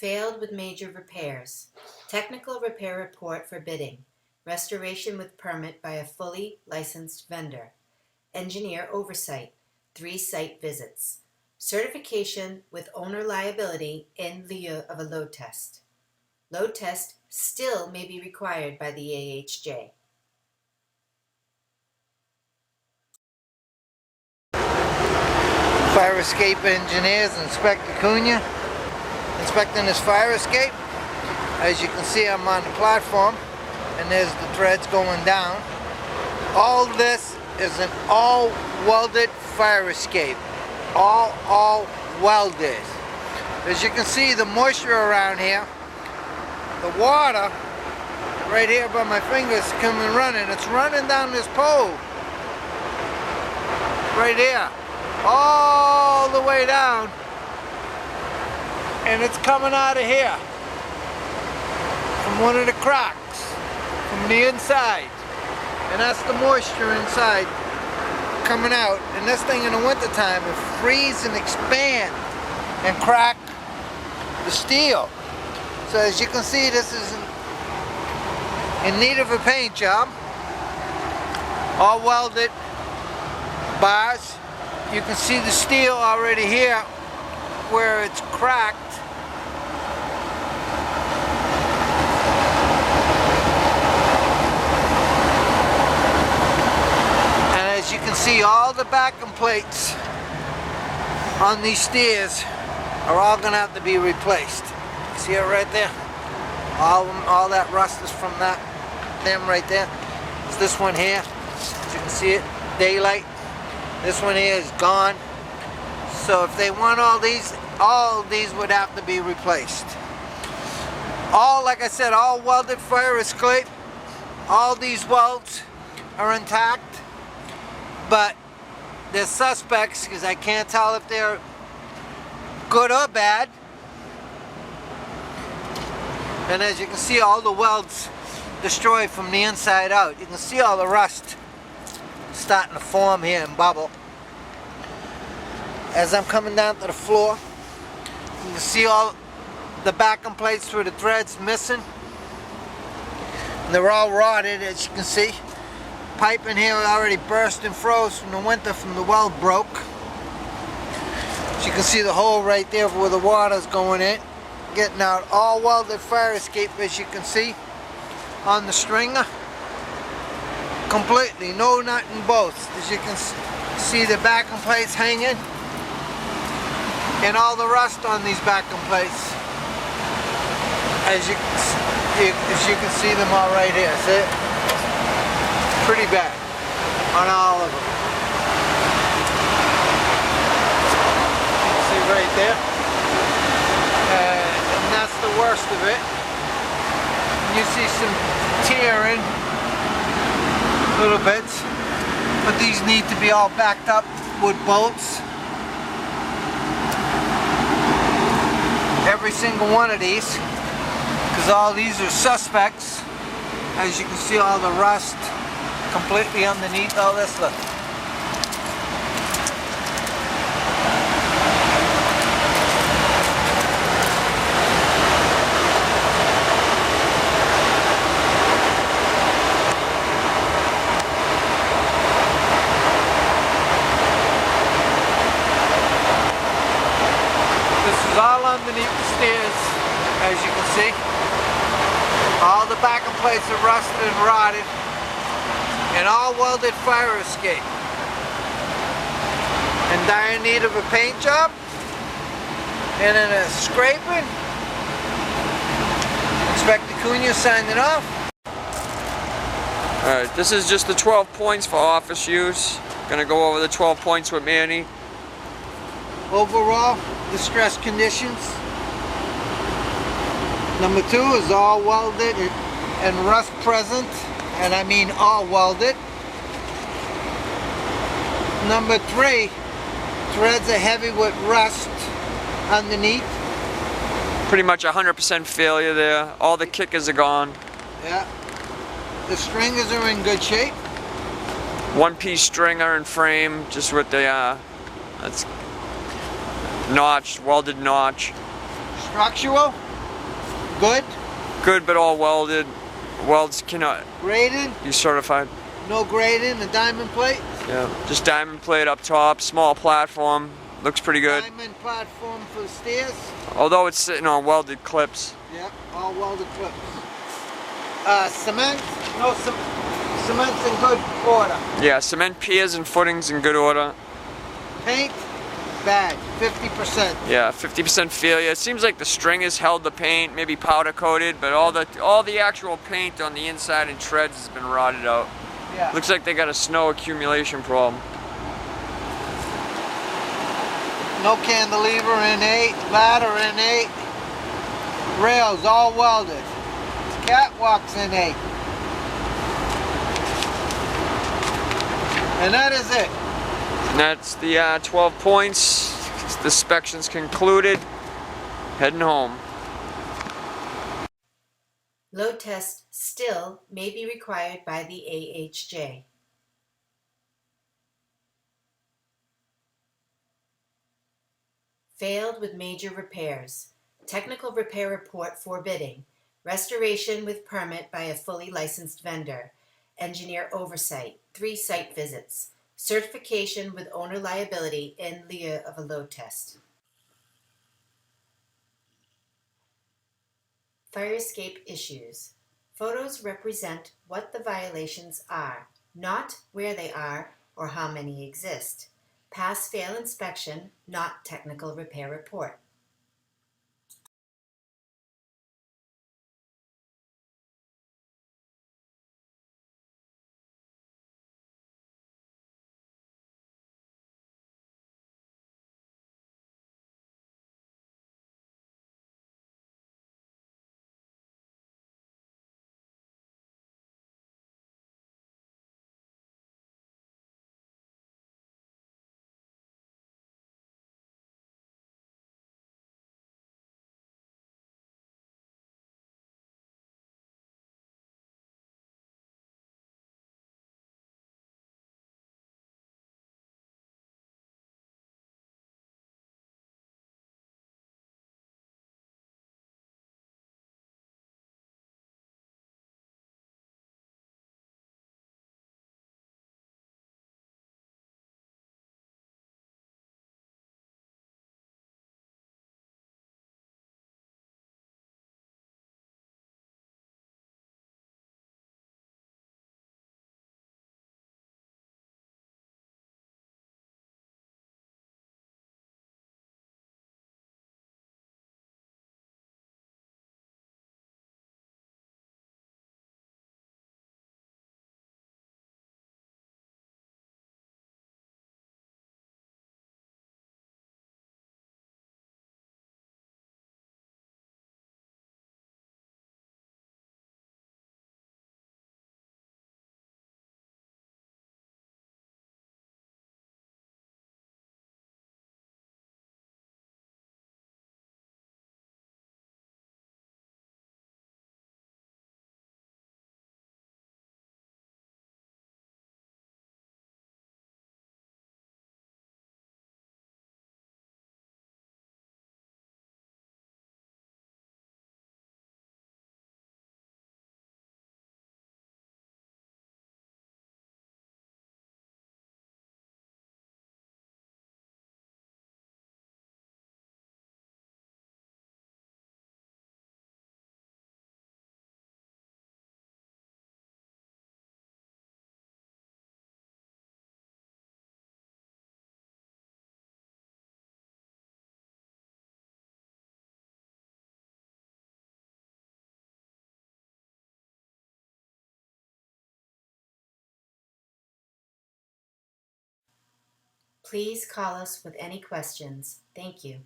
Failed with major repairs. Technical repair report for bidding. Restoration with permit by a fully licensed vendor. Engineer oversight. 3 site visits. Certification with owner liability in lieu of a load test. Load test still may be required by the AHJ. Fire escape engineers, Inspector Cunha, inspecting this fire escape. As you can see, I'm on the platform and there's the threads going down. All this is an all welded fire escape. All welded. As you can see, the moisture around here, the water right here by my fingers coming running. It's running down this pole right here, all the way down, and it's coming out of here from one of the cracks from the inside, and that's the moisture inside coming out. And this thing in the winter time will freeze and expand and crack the steel. So as you can see, this is in need of a paint job. All welded bars. You can see the steel already here where it's cracked. And as you can see, all the backing plates on these stairs are all going to have to be replaced. See it right there? All that rust is from them right there. It's this one here. As you can see it, daylight. This one here is gone. So if they want all these would have to be replaced. All, like I said, all welded fire escape. All these welds are intact, but they're suspects because I can't tell if they're good or bad. And as you can see, all the welds destroyed from the inside out. You can see all the rust starting to form here and bubble. As I'm coming down to the floor, you can see all the backing plates through the threads missing. And they're all rotted, as you can see. Pipe in here already burst and froze from the winter from the weld broke. As you can see the hole right there where the water's going in, getting out. All welded fire escape, as you can see on the stringer. Completely, no nut and bolts. As you can see, the backing plates hanging, and all the rust on these backing plates. As you can see them all right here. See it? Pretty bad on all of them. You can see right there, and that's the worst of it. You see some tearing. Little bits, but these need to be all backed up with bolts. Every single one of these, because all these are suspects. As you can see, all the rust completely underneath all this. Look. All underneath the stairs, as you can see. All the backing plates are rusted and rotted, and all welded fire escape. In dire need of a paint job and in a scraping. Inspector Cunha signing off. Alright, this is just the 12 points for office use. Gonna go over the 12 points with Manny. Overall, distress conditions. Number 2 is all welded and rust present, and I mean all welded. Number 3, threads are heavy with rust underneath. Pretty much 100% failure there. All the kickers are gone. Yeah. The stringers are in good shape. One-piece stringer and frame, just with the that's notched, welded notch. Structural, Good? Good, but all welded. Welds cannot Graded? be certified. No grading, the diamond plate? Yeah, just diamond plate up top, small platform. Looks pretty good. Diamond platform for the stairs? Although it's sitting on welded clips. Yep, all welded clips. Cement? No, cement's in good order. Yeah, cement piers and footings in good order. Paint? Bad, 50%. Yeah, 50% failure. It seems like the string has held the paint, maybe powder coated, but all the actual paint on the inside and treads has been rotted out. Yeah. Looks like they got a snow accumulation problem. No cantilever in 8, ladder in 8, rails all welded, catwalks in 8. And that is it. And that's the 12 points. The inspection's concluded. Heading home. Load test still may be required by the AHJ. Failed with major repairs. Technical repair report for bidding. Restoration with permit by a fully licensed vendor. Engineer oversight. 3 site visits. Certification with owner liability in lieu of a load test. Fire escape issues. Photos represent what the violations are, not where they are or how many exist. Pass-fail inspection, not technical repair report. Please call us with any questions. Thank you.